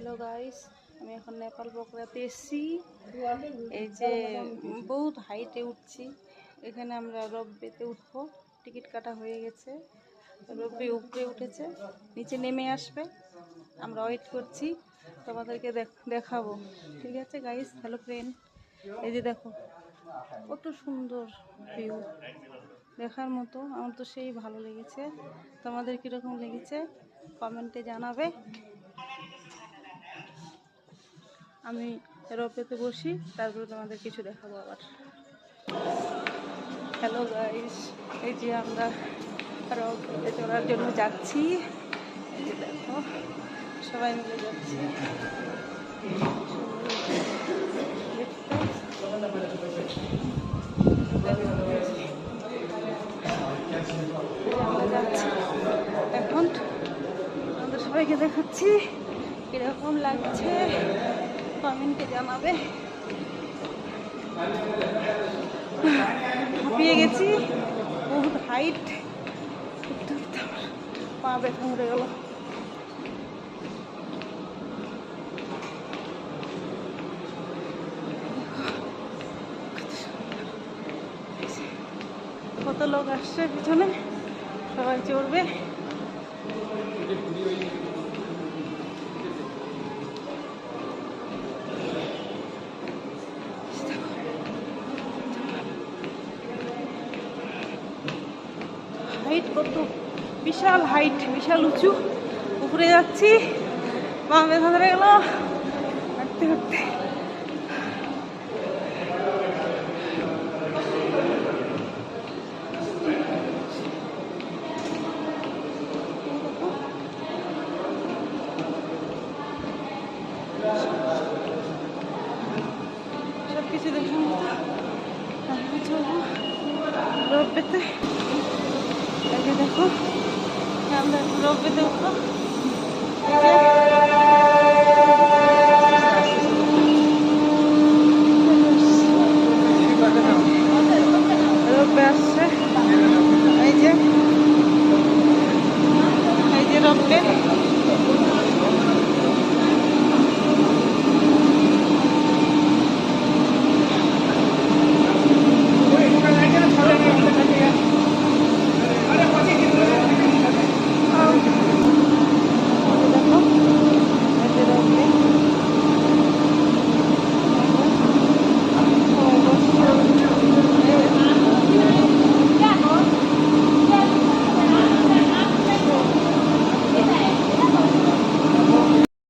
Hello guys, আমি এখন নেপাল পোখরাতে এসেছি। এই যে বহুত হাইটে উঠছি। এখানে আমরা রোপওয়েতে উঠবো। টিকিট কাটা হয়ে গেছে। রোপওয়ে উপরে উঠেছে, নিচে নেমে আসবে। আমরা ওয়েট করছি, তোমাদেরকে দেখাবো। ঠিক আছে গাইস, হ্যালো ফ্রেন্ড। এই যে দেখো কত সুন্দর ভিউ, দেখার মতো। আমার তো সেই ভালো লেগেছে। তোমাদের কীরকম লেগেছে কমেন্টে জানাবে। আমি রোপওয়েতে বসি, তারপরে তোমাদের কিছু দেখাবো আবার। হ্যালো গাইস, এই যে আমরা রোপওয়েতে চড়ার জন্য যাচ্ছি। এই যে দেখো সবাই মিলে যাচ্ছি। আমরা যাচ্ছি এখন, আমাদের সবাইকে দেখাচ্ছি কিরকম লাগছে কমেন্টে জানাবে। হাঁপিয়ে গেছি, বহুত হাইট, উঠতে উঠতে পা ব্যথা উঠে গেল। কত লোক আসছে পিছনে, সবাই চড়বে। হাইট কত বিশাল হাইট, বিশাল উঁচু। উপরে যাচ্ছি, মা ব্যথা ধরে গেল হাঁটতে হাঁটতে। সব কিছু দেখার মতো রোপওয়েতে। দেখো আমরা রোপওয়েতে উঠবো।